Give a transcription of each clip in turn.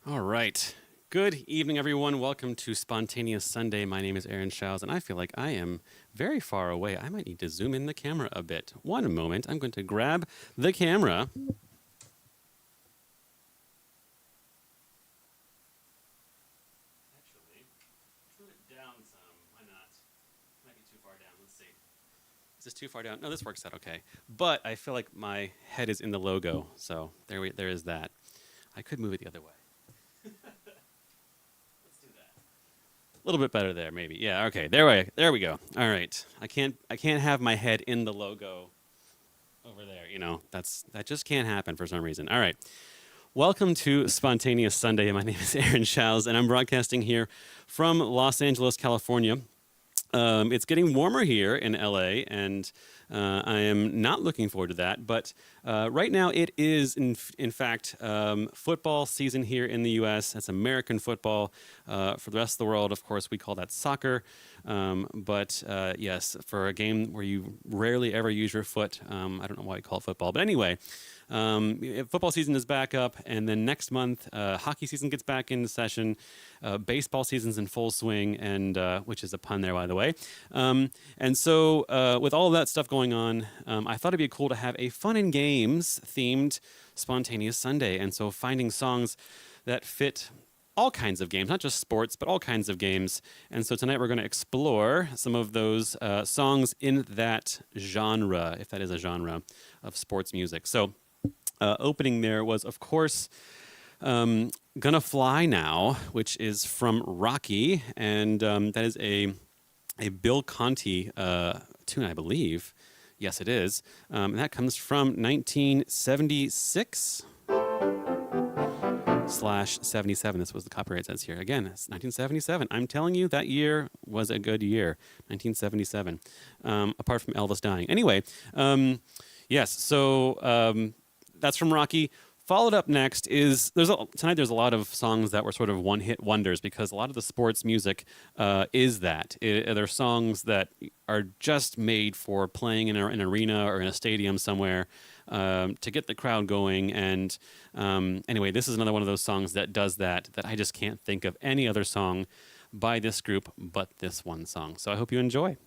All right. Good evening, everyone. Welcome to Spontaneous Sunday. My name is Aaron Schaus, and I feel like I am very far away. I might need to zoom in the camera a bit. One moment. I'm going to grab the camera. Actually, turn it down some. Why not? Might be too far down. Let's see. Is this too far down? No, this works out okay. But I feel like my head is in the logo, so there is that. I could move it the other way. Let's do that. A little bit better there, maybe. Yeah. Okay. There we go. All right. I can't have my head in the logo over there. That just can't happen for some reason. All right. Welcome to Spontaneous Sunday. My name is Aaron Schaus, and I'm broadcasting here from Los Angeles, California. It's getting warmer here in LA, and I am not looking forward to that. But right now, it is, in fact, football season here in the U.S. That's American football. For the rest of the world, of course, we call that soccer. But yes, for a game where you rarely ever use your foot, I don't know why we call it football. But anyway, football season is back up, and then next month, hockey season gets back into session. Baseball season's in full swing, and which is a pun there, by the way. And so, with all of that stuff going on, I thought it'd be cool to have a fun and games themed Spontaneous Sunday. And so, finding songs that fit all kinds of games, not just sports, but all kinds of games. And so tonight we're going to explore some of those songs in that genre, if that is a genre of sports music. So opening there was, of course, Gonna Fly Now, which is from Rocky, and that is a Bill Conti tune, I believe. Yes, it is. And that comes from 1976. /77. This was the copyright says here. Again, it's 1977. I'm telling you, that year was a good year. 1977. Apart from Elvis dying. Anyway, yes. So that's from Rocky. Followed up next is tonight. There's a lot of songs that were sort of one-hit wonders because a lot of the sports music is that. They're songs that are just made for playing in an arena or in a stadium somewhere to get the crowd going. And anyway, this is another one of those songs that does that I just can't think of any other song by this group but this one song. So I hope you enjoy.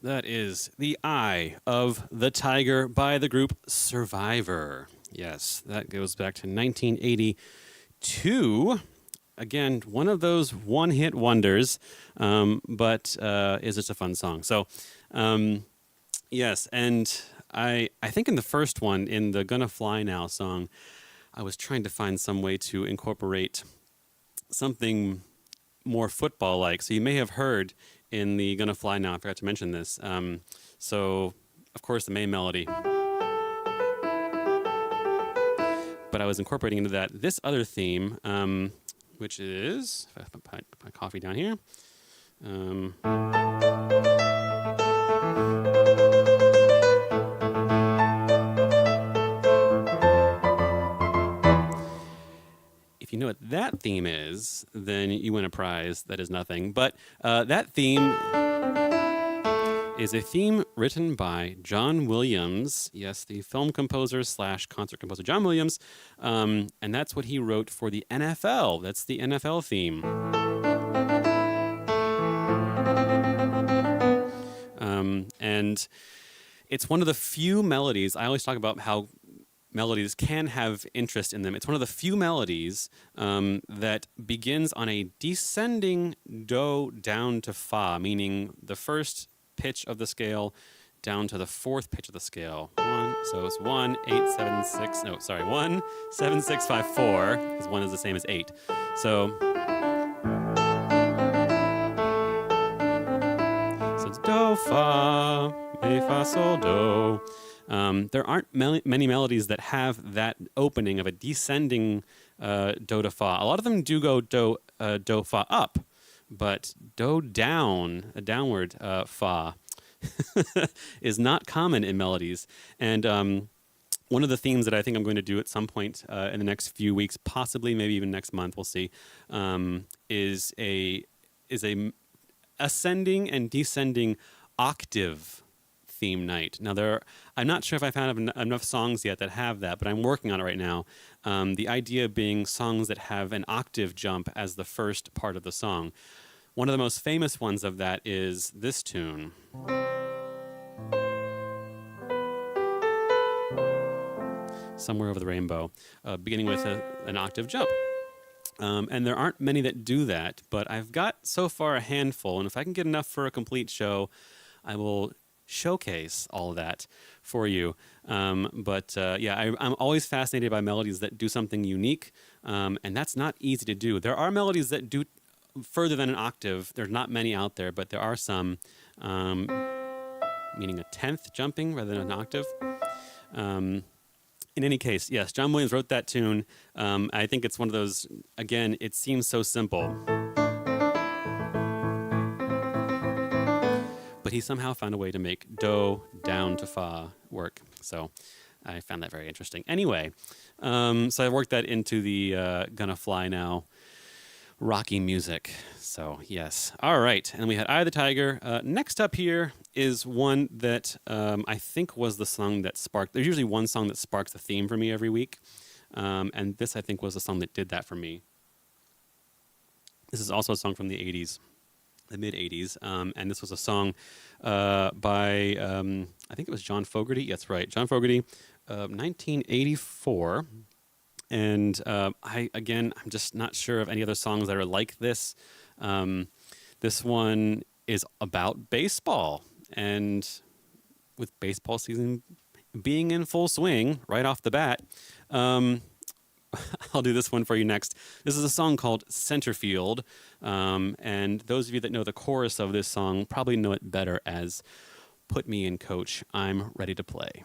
That is The Eye of the Tiger by the group Survivor. Yes, that goes back to 1982. Again, one of those one-hit wonders, but is just a fun song. So, yes, and I think in the first one, in the Gonna Fly Now song, I was trying to find some way to incorporate something more football-like. So you may have heard in the Gonna Fly Now, I forgot to mention this. So, of course, the main melody. But I was incorporating into that this other theme, which is, if I put my coffee down here. If you know what that theme is, then you win a prize. That is nothing. But that theme is a theme written by John Williams. Yes, the film composer / concert composer John Williams. And that's what he wrote for the NFL. That's the NFL theme. And it's one of the few melodies. I always talk about how melodies can have interest in them. It's one of the few melodies that begins on a descending do down to fa, meaning the first pitch of the scale down to the fourth pitch of the scale. So it's 1, 8, 7, 6. No, sorry, 1, 7, 6, 5, 4. Because 1 is the same as 8. So it's do, fa, mi, fa, sol, do. There aren't many melodies that have that opening of a descending do to fa. A lot of them do go do fa up, but do down, a downward fa, is not common in melodies. And one of the themes that I think I'm going to do at some point in the next few weeks, possibly maybe even next month, we'll see, is a ascending and descending octave theme night. Now, I'm not sure if I found enough songs yet that have that, but I'm working on it right now. The idea being songs that have an octave jump as the first part of the song. One of the most famous ones of that is this tune. Somewhere Over the Rainbow, beginning with an octave jump. And there aren't many that do that, but I've got so far a handful, and if I can get enough for a complete show, I will showcase all of that for you. Yeah, I'm always fascinated by melodies that do something unique, and that's not easy to do. There are melodies that do further than an octave. There's not many out there, but there are some, meaning a tenth jumping rather than an octave. In any case, yes, John Williams wrote that tune. I think it's one of those, again, it seems so simple. But he somehow found a way to make do down to fa work. So I found that very interesting. Anyway, so I worked that into the Gonna Fly Now rocky music. So yes. All right. And we had Eye of the Tiger. Next up here is one that I think was the song that sparked. There's usually one song that sparks a theme for me every week. And this, I think, was the song that did that for me. This is also a song from the 80s. The mid-'80s, and this was a song by, I think it was John Fogerty. That's right, John Fogerty, 1984. And I'm just not sure of any other songs that are like this. This one is about baseball, and with baseball season being in full swing right off the bat, I'll do this one for you next. This is a song called Centerfield, and those of you that know the chorus of this song probably know it better as Put Me in, Coach, I'm Ready to Play.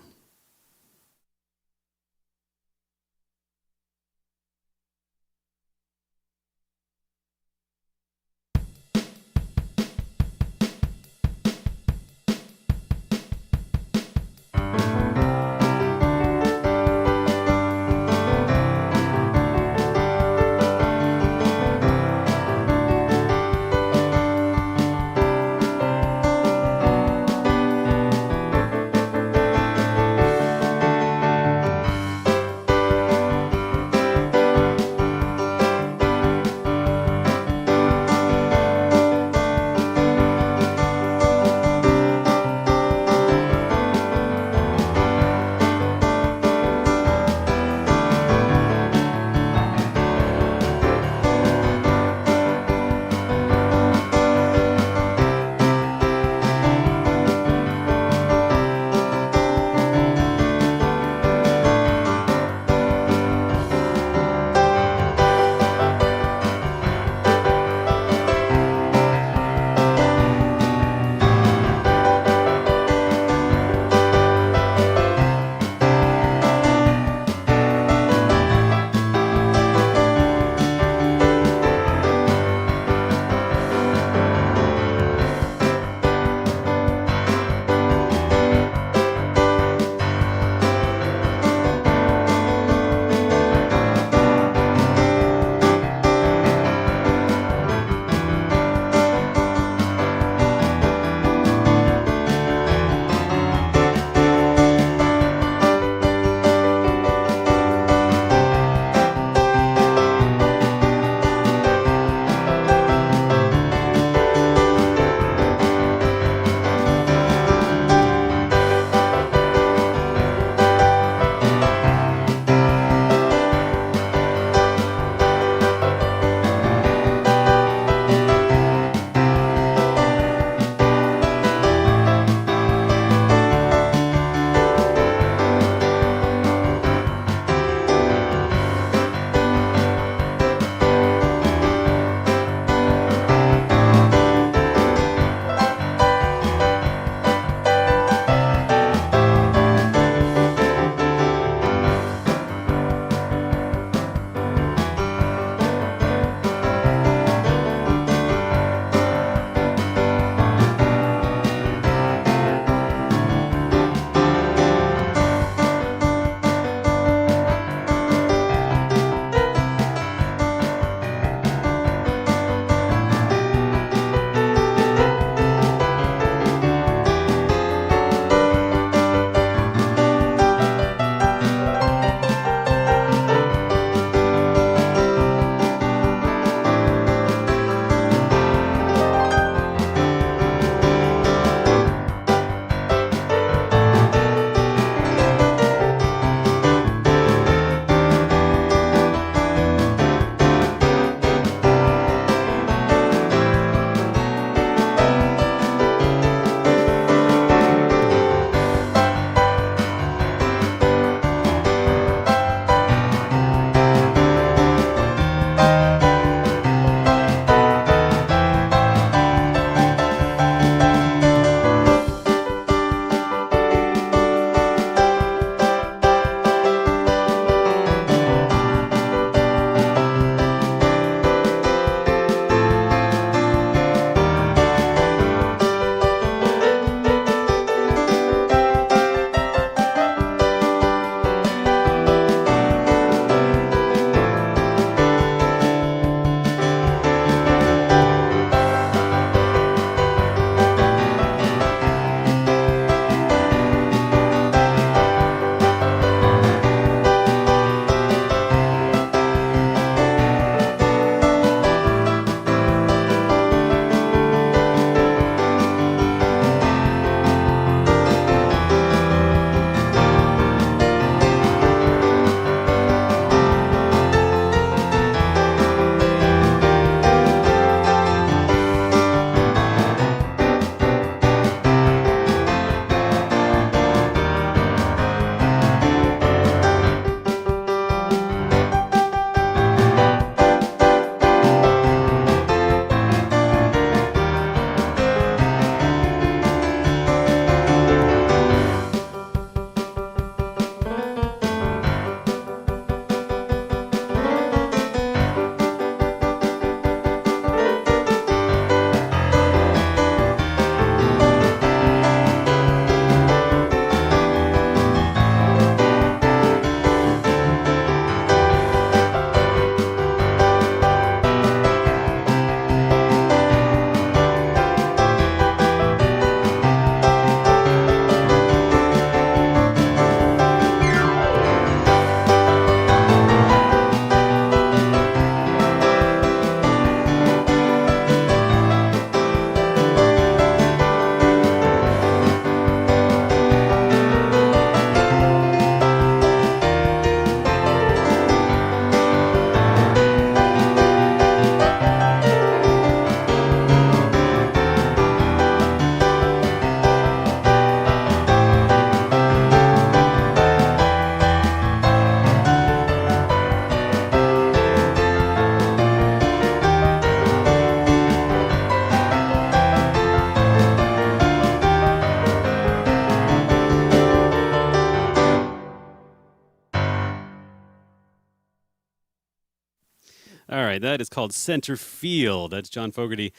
All right, that is called Center Field. That's John Fogerty,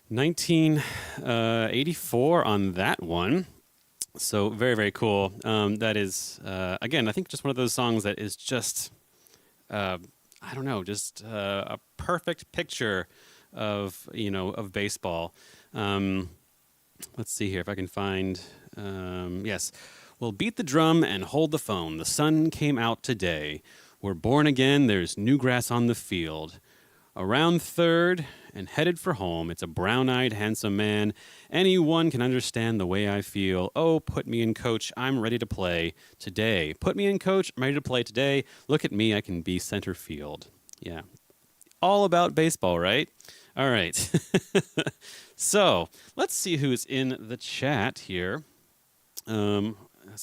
1984 on that one. So very, very cool. That is, again, I think just one of those songs that is just, uh, I don't know, just a perfect picture of, of baseball. Um, let's see here if I can find, yes. Well, beat the drum and hold the phone. The sun came out today. We're born again. There's new grass on the field. Around third and headed for home, it's a brown-eyed, handsome man. Anyone can understand the way I feel. Oh, put me in, coach. I'm ready to play today. Put me in, coach. I'm ready to play today. Look at me. I can be center field. Yeah. All about baseball, right? All right. So let's see who's in the chat here. I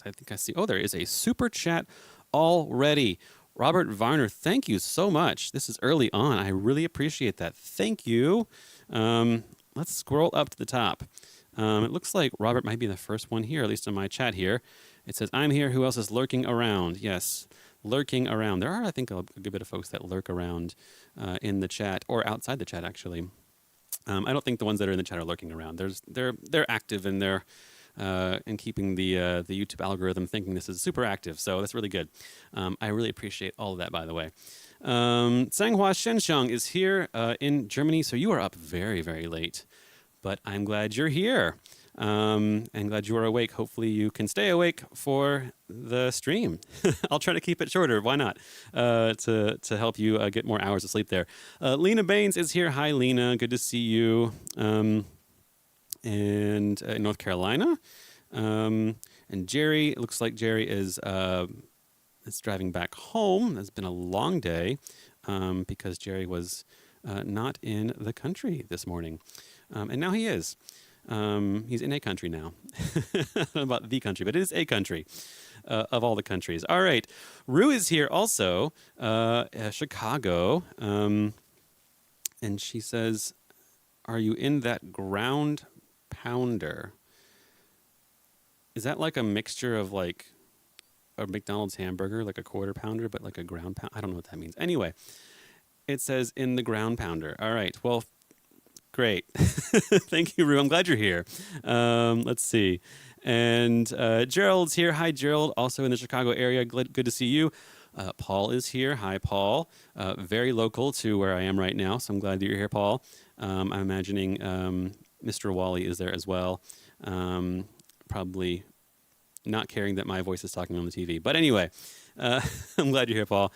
think I see. Oh, there is a super chat already. Robert Varner, thank you so much. This is early on. I really appreciate that. Thank you. Let's scroll up to the top. It looks like Robert might be the first one here, at least in my chat here. It says, I'm here. Who else is lurking around? Yes, lurking around. There are, I think, a good bit of folks that lurk around in the chat or outside the chat, actually. I don't think the ones that are in the chat are lurking around. They're active and they're and keeping the YouTube algorithm thinking this is super active. So that's really good. I really appreciate all of that, by the way. Sanghua Shenshang is here in Germany, so you are up very, very late. But I'm glad you're here and glad you are awake. Hopefully you can stay awake for the stream. I'll try to keep it shorter. Why not? To help you get more hours of sleep there. Lena Baines is here. Hi, Lena. Good to see you. And in North Carolina. And Jerry, it looks like Jerry is driving back home. It's been a long day because Jerry was not in the country this morning. And now he is. He's in a country now. Not about the country, but it is a country of all the countries. All right. Rue is here also, Chicago. And she says, are you in that ground pounder? Is that like a mixture of like a McDonald's hamburger, like a quarter pounder, but like a ground pound? I don't know what that means. Anyway, it says in the ground pounder. All right. Well, great. Thank you, Rue. I'm glad you're here. Let's see. And Gerald's here. Hi, Gerald. Also in the Chicago area. Good to see you. Paul is here. Hi, Paul. Very local to where I am right now. So I'm glad that you're here, Paul. I'm imagining Mr. Wally is there as well. Probably not caring that my voice is talking on the TV. But anyway, I'm glad you're here, Paul.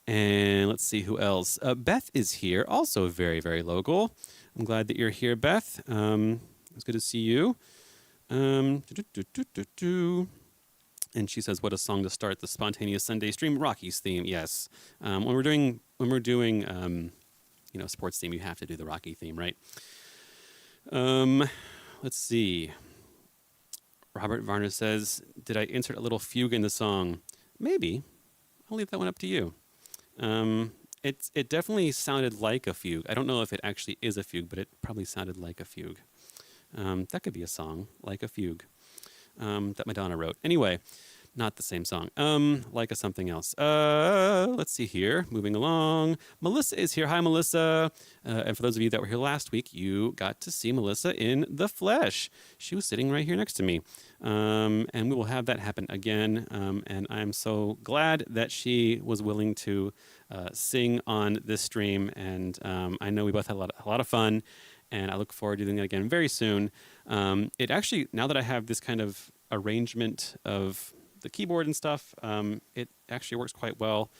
And let's see who else. Beth is here, also very, very local. I'm glad that you're here, Beth. It's good to see you. And she says, "What a song to start the spontaneous Sunday stream." Rocky's theme, yes. When we're doing sports theme, you have to do the Rocky theme, right? Let's see. Robert Varner says, "Did I insert a little fugue in the song?" Maybe. I'll leave that one up to you. It definitely sounded like a fugue. I don't know if it actually is a fugue, but it probably sounded like a fugue. That could be a song, like a fugue, that Madonna wrote. Anyway, not the same song. Like a something else. Let's see here. Moving along. Melissa is here. Hi, Melissa. And for those of you that were here last week, you got to see Melissa in the flesh. She was sitting right here next to me. And we will have that happen again. And I'm so glad that she was willing to sing on this stream. And I know we both had a lot of fun. And I look forward to doing it again very soon. It actually, now that I have this kind of arrangement of the keyboard and stuff, it actually works quite well.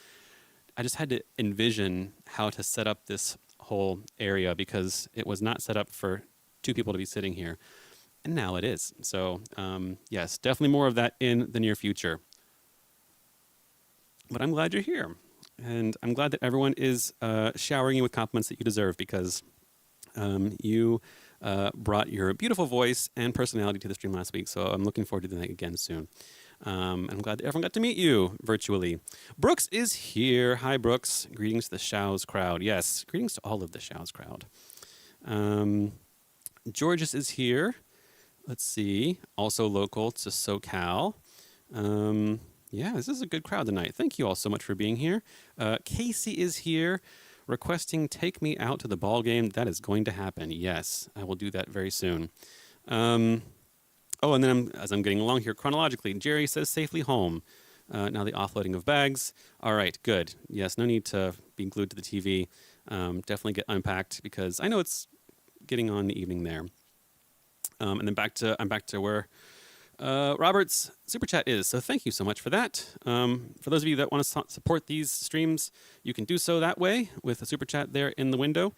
I just had to envision how to set up this whole area because it was not set up for two people to be sitting here. And now it is. So, yes, definitely more of that in the near future. But I'm glad you're here. And I'm glad that everyone is showering you with compliments that you deserve because you brought your beautiful voice and personality to the stream last week. So I'm looking forward to doing that again soon. I'm glad that everyone got to meet you virtually. Brooks is here. Hi, Brooks. Greetings to the Shows crowd. Yes, greetings to all of the Shows crowd. Georges is here. Let's see. Also local to SoCal. Yeah, this is a good crowd tonight. Thank you all so much for being here. Casey is here requesting take me out to the ball game. That is going to happen. Yes, I will do that very soon. And then as I'm getting along here chronologically, Jerry says safely home. Now the offloading of bags. All right, good. Yes, no need to be glued to the TV. Definitely get unpacked because I know it's getting on the evening there. And then I'm back to where Robert's super chat is. So thank you so much for that. For those of you that want to support these streams, you can do so that way with a super chat there in the window,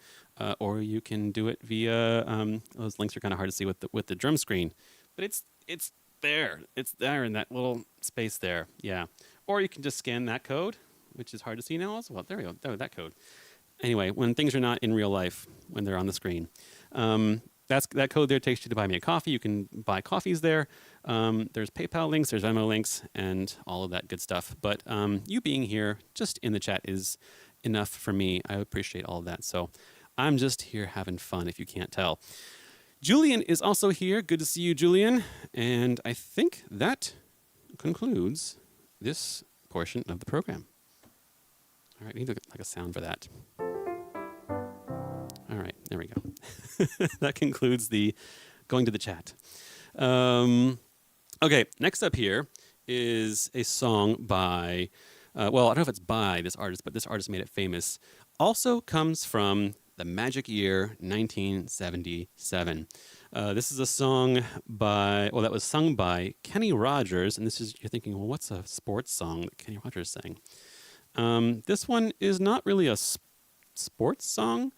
or you can do it via those links are kind of hard to see with the drum screen, but it's there. It's there in that little space there. Yeah. Or you can just scan that code, which is hard to see now also. Well, there we go. Oh, that code. Anyway, when things are not in real life, when they're on the screen. That code there takes you to buy me a coffee. You can buy coffees there. There's PayPal links, there's Venmo links, and all of that good stuff. But you being here just in the chat is enough for me. I appreciate all of that. So I'm just here having fun, if you can't tell. Julian is also here. Good to see you, Julian. And I think that concludes this portion of the program. All right, we need like a sound for that. All right, there we go. That concludes the going to the chat. Okay, next up here is a song by, well, I don't know if it's by this artist, but this artist made it famous. Also comes from the magic year 1977. This is a song that was sung by Kenny Rogers, and you're thinking, well, what's a sports song that Kenny Rogers sang? This one is not really a sports song,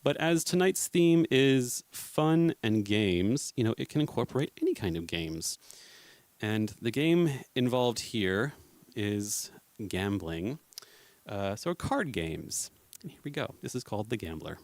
but as tonight's theme is fun and games, it can incorporate any kind of games. And the game involved here is gambling, so card games. And here we go. This is called The Gambler.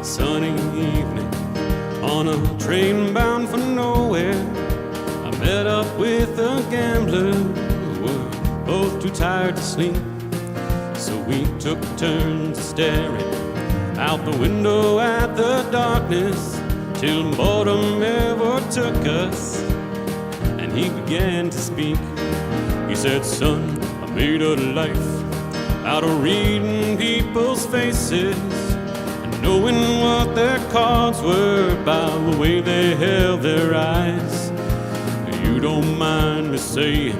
Sunny evening on a train bound for nowhere, I met up with a gambler. We were both too tired to sleep, so we took turns staring out the window at the darkness till boredom overtook us, and he began to speak. He said, "Son, I made a life out of reading people's faces, knowing what their cards were by the way they held their eyes. You don't mind me saying,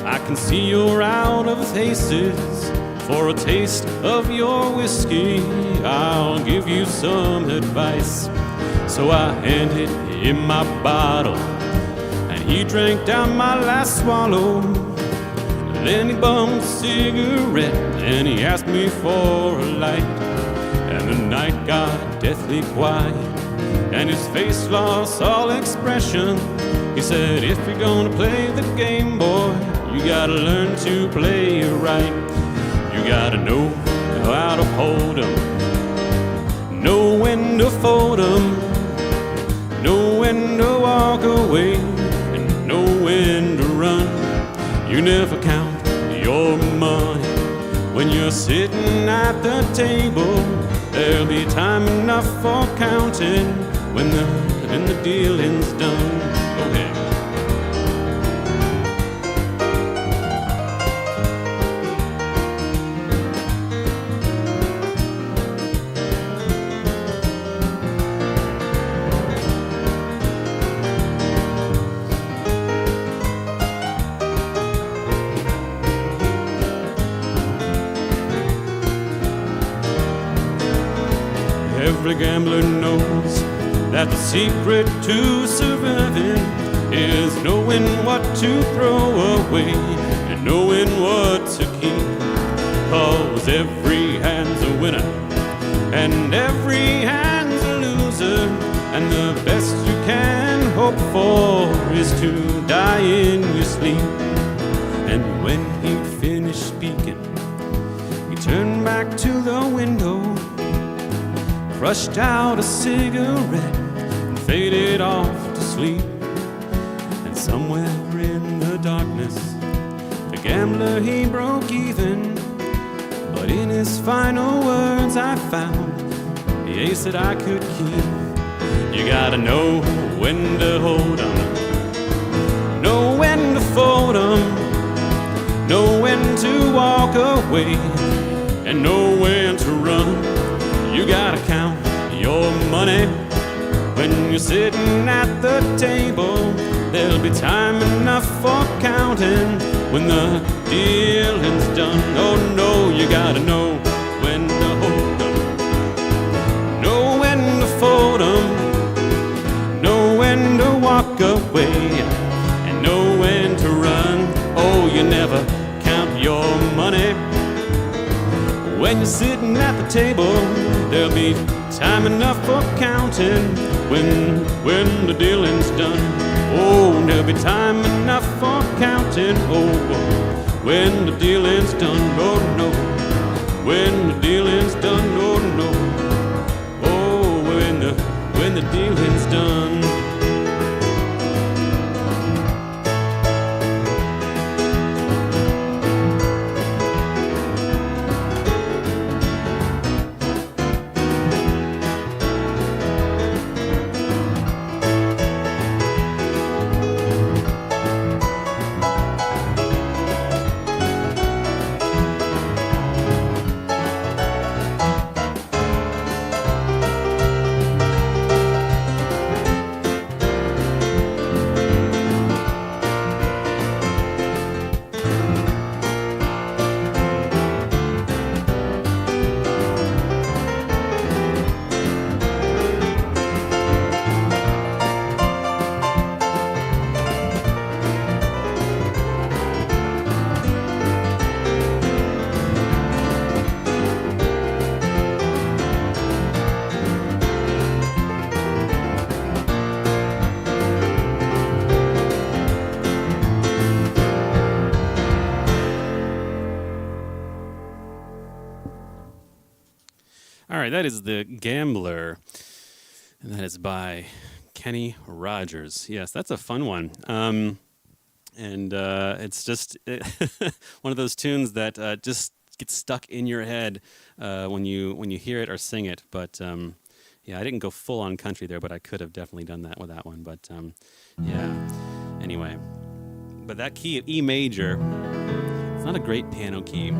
I can see you're out of aces. For a taste of your whiskey, I'll give you some advice." So I handed him my bottle, and he drank down my last swallow. Then he bummed a cigarette, and he asked me for a light. And the night got deathly quiet, and his face lost all expression. He said, "If you're gonna play the game, boy, you gotta learn to play it right. You gotta know how to hold 'em, know when to fold 'em, know when to walk away, and know when to run. You never count your money when you're sitting at the table. There'll be time enough for counting when the dealing's done." Go ahead. Every gambler knows that the secret to surviving is knowing what to throw away and knowing what to keep. 'Cause every hand's a winner and every hand's a loser, and the best you can hope for is to die in your sleep. And when he finished speaking, he turned back to the window, crushed out a cigarette, and faded off to sleep. And somewhere in the darkness, the gambler, he broke even. But in his final words I found the ace that I could keep. You gotta know when to hold 'em, know when to fold 'em, know when to walk away, and know when to run. You gotta count your money when you're sitting at the table. There'll be time enough for counting when the dealing's done. Oh no, you gotta know when to hold 'em, know when to fold 'em, know when to walk away, and know when to run. Oh, you never count your money when you're sitting at the table. There'll be time enough for counting when the dealing's done. Oh, there'll be time enough for counting. Oh, when the dealing's done. Oh no, when the dealing's done. Oh no, oh when the dealing's done. All right, that is The Gambler, and that is by Kenny Rogers. Yes, that's a fun one. And it's just one of those tunes that just gets stuck in your head when you hear it or sing it. But yeah, I didn't go full on country there, but I could have definitely done that with that one. But yeah, anyway. But that key of E major, it's not a great piano key.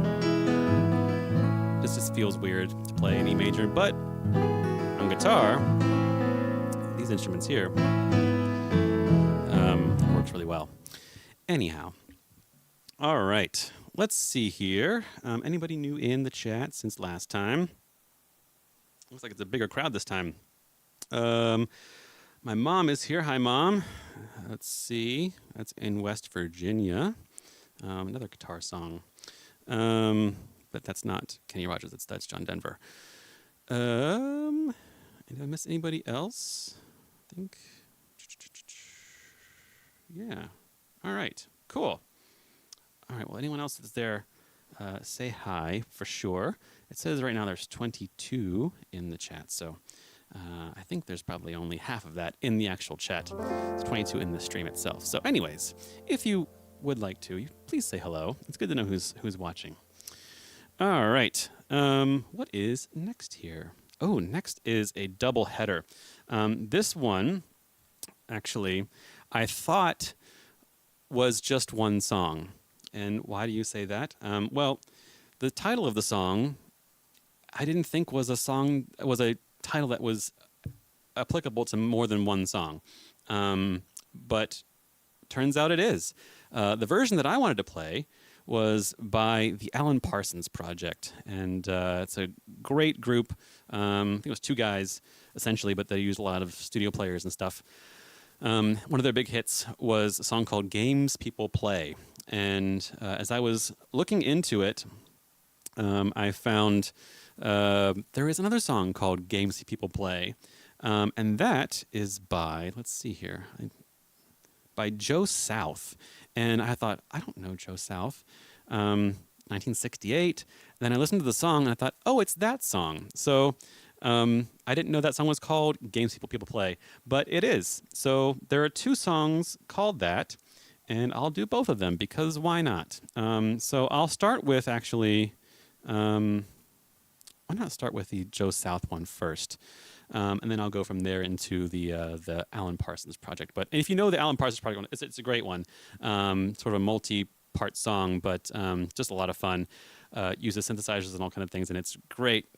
This just feels weird to play in E major, but on guitar, these instruments here, works really well. Anyhow, all right, let's see here. Anybody new in the chat since last time? Looks like it's a bigger crowd this time. My mom is here. Hi, Mom. Let's see. That's in West Virginia. Another guitar song. But that's not Kenny Rogers. That's John Denver. Did I miss anybody else? I think. Yeah. All right. Cool. All right. Well, anyone else that's there, say hi for sure. It says right now there's 22 in the chat, so I think there's probably only half of that in the actual chat. It's 22 in the stream itself. So, anyways, if you would like to, please say hello. It's good to know who's watching. All right. What is next here? Oh, next is a double header. This one, actually, I thought was just one song. And why do you say that? Well, the title of the song, I didn't think was a title that was applicable to more than one song. But turns out it is. The version that I wanted to play was by the Alan Parsons Project, and it's a great group. I think it was two guys essentially, but they used a lot of studio players and stuff. One of their big hits was a song called "Games People Play," and as I was looking into it, I found there is another song called "Games People Play," and that is by, let's see here, by Joe South. And I thought, I don't know Joe South. 1968. Then I listened to the song and I thought, oh, it's that song. So I didn't know that song was called "Games People Play," but it is. So there are two songs called that, and I'll do both of them because why not? So I'll start with actually, why not start with the Joe South one first? And then I'll go from there into the Alan Parsons Project. But if you know the Alan Parsons Project one, it's a great one. Sort of a multi-part song, but just a lot of fun. Uses synthesizers and all kind of things, and it's great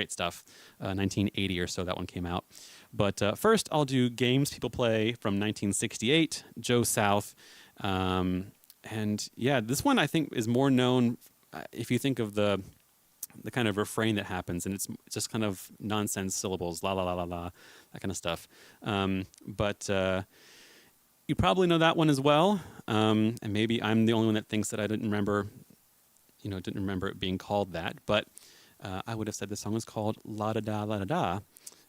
stuff. 1980 or so that one came out. But first, I'll do "Games People Play" from 1968, Joe South. And yeah, this one I think is more known if you think of the kind of refrain that happens, and it's just kind of nonsense syllables, la la la la la, that kind of stuff. But you probably know that one as well, and maybe I'm the only one that thinks that I didn't remember it being called that. But I would have said the song was called La Da Da La Da Da,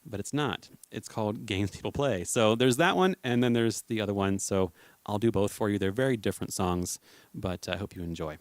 but it's not. It's called "Games People Play." So there's that one, and then there's the other one. So I'll do both for you. They're very different songs, but I hope you enjoy.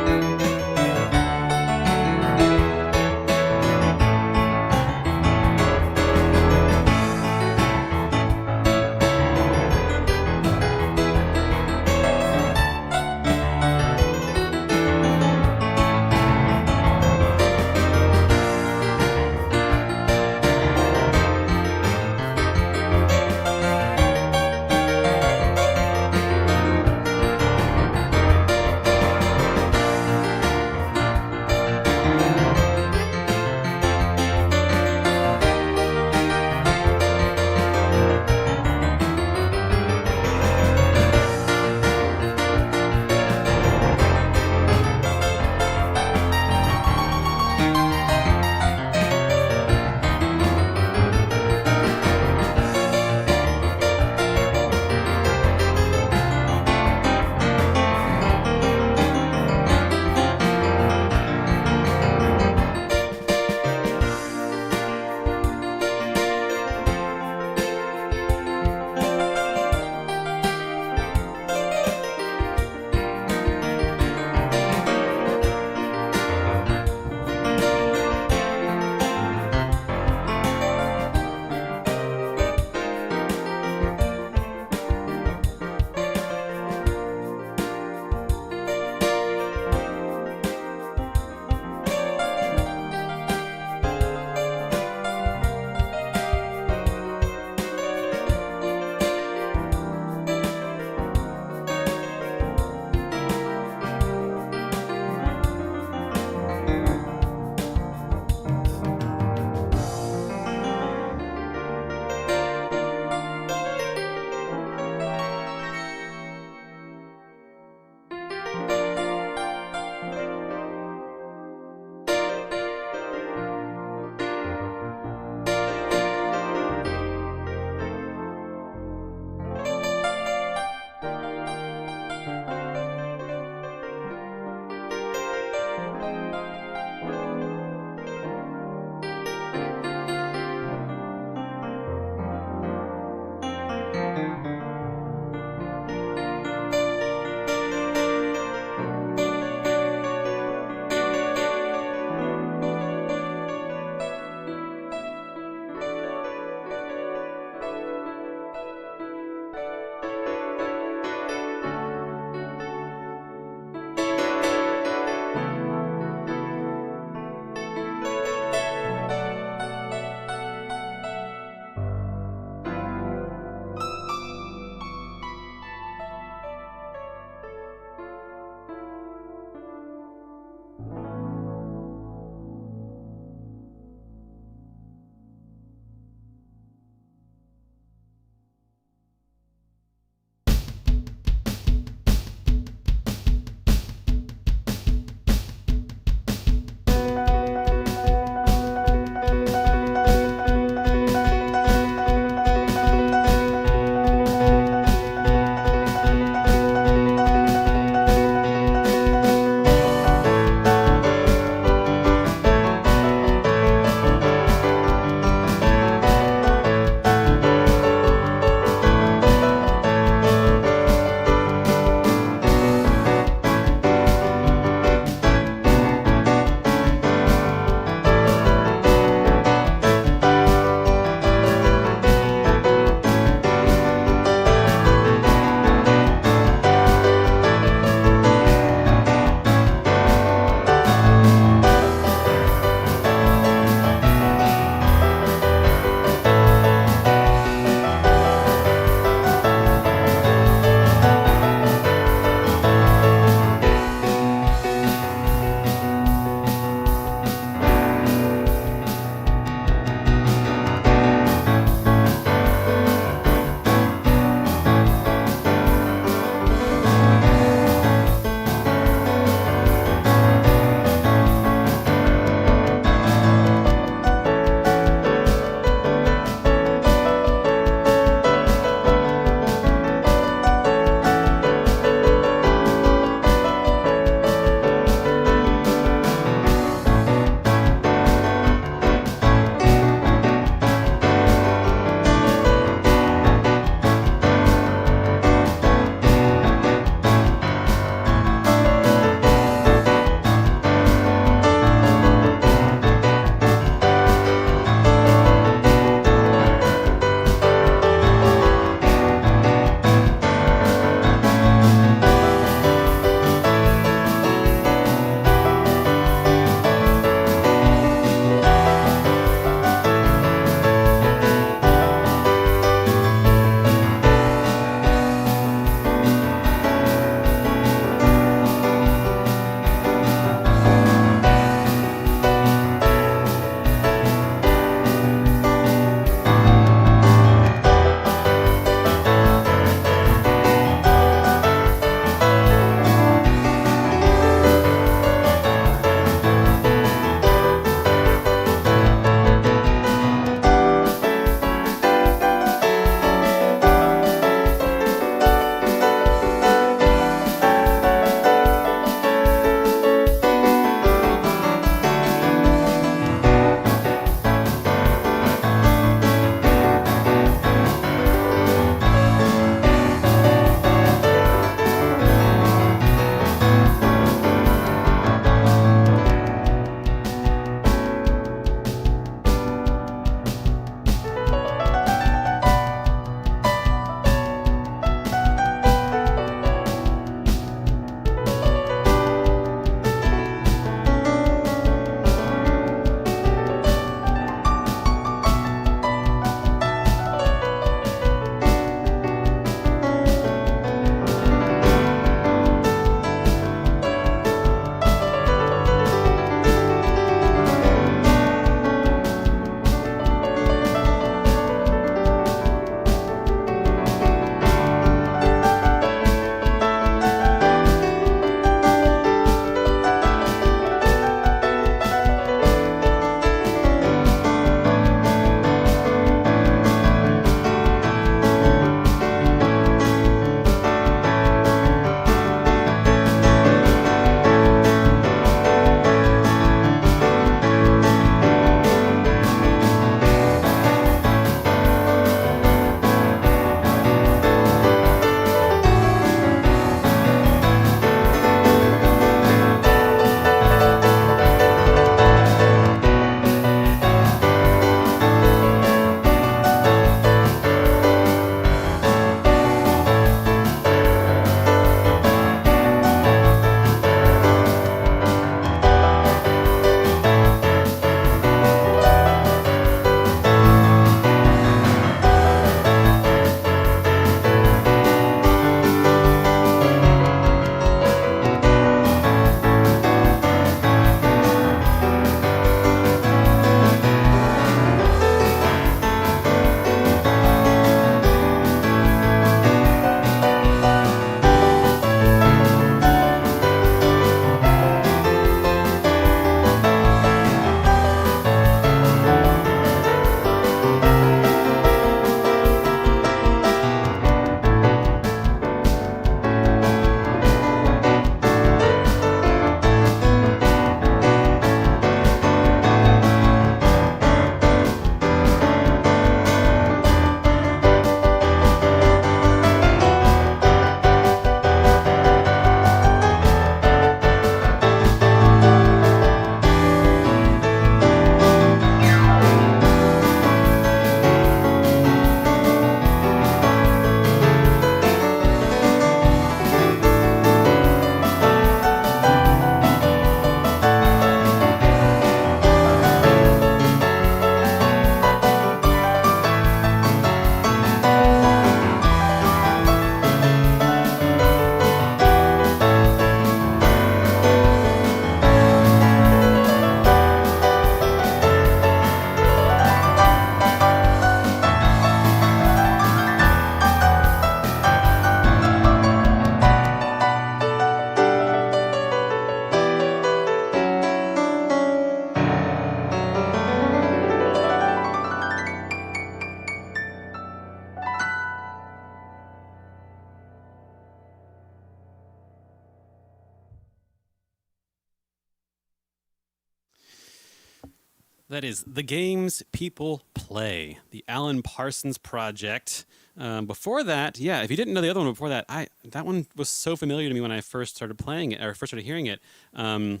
That is The Games People Play, the Alan Parsons Project. Before that, yeah, if you didn't know the other one before that, that one was so familiar to me when I first started playing it, or first started hearing it. And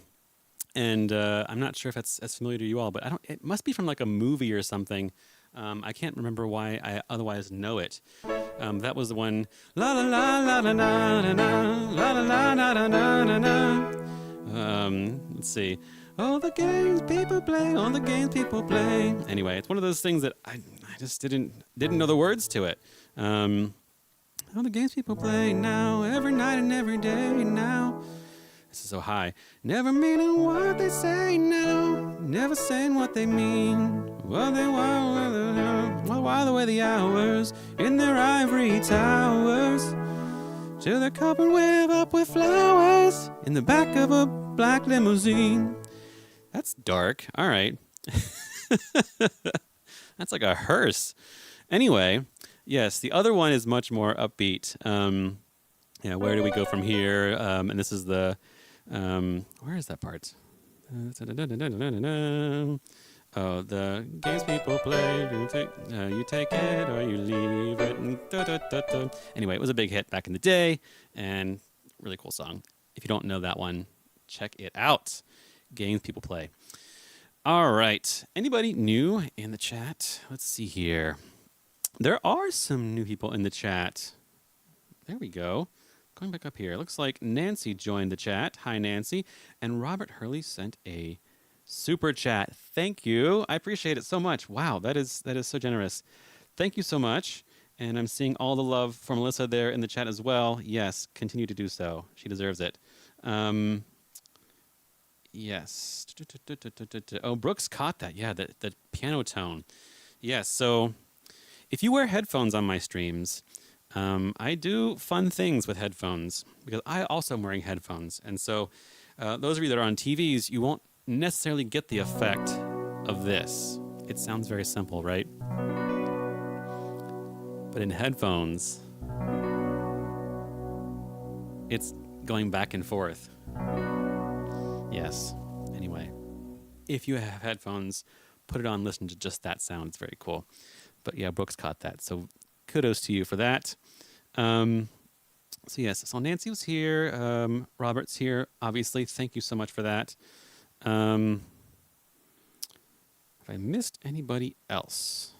I'm not sure if it's as familiar to you all, but it must be from like a movie or something. I can't remember why I otherwise know it. That was the one. La la la la la la la la la la la la la. Let's see. All the games people play, all the games people play. Anyway, it's one of those things that I just didn't know the words to it. All the games people play now, every night and every day now. This is so high. Never meaning what they say now, never saying what they mean. While they while away the hours in their ivory towers, till they're covered up with flowers in the back of a black limousine. That's dark. All right. That's like a hearse. Anyway, yes, the other one is much more upbeat. Yeah, where do we go from here? And this is the... where is that part? Oh, the games people play. You take it or you leave it. Anyway, it was a big hit back in the day, and really cool song. If you don't know that one, check it out. Games people play. All right. Anybody new in the chat? Let's see here. There are some new people in the chat. There we go. Going back up here. Looks like Nancy joined the chat. Hi, Nancy. And Robert Hurley sent a super chat. Thank you. I appreciate it so much. Wow, that is so generous. Thank you so much. And I'm seeing all the love for Melissa there in the chat as well. Yes, continue to do so. She deserves it. Yes. Oh, Brooks caught that. Yeah, the piano tone. Yes, so if you wear headphones on my streams, I do fun things with headphones because I also am wearing headphones. And so those of you that are on TVs, you won't necessarily get the effect of this. It sounds very simple, right? But in headphones, it's going back and forth. Yes. Anyway, if you have headphones, put it on, listen to just that sound. It's very cool. But yeah, Brooks caught that. So kudos to you for that. So yes, so Nancy was here. Robert's here, obviously. Thank you so much for that. Have I missed anybody else?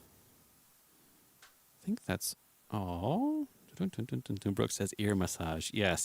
I think that's all. Brooks says ear massage. Yes,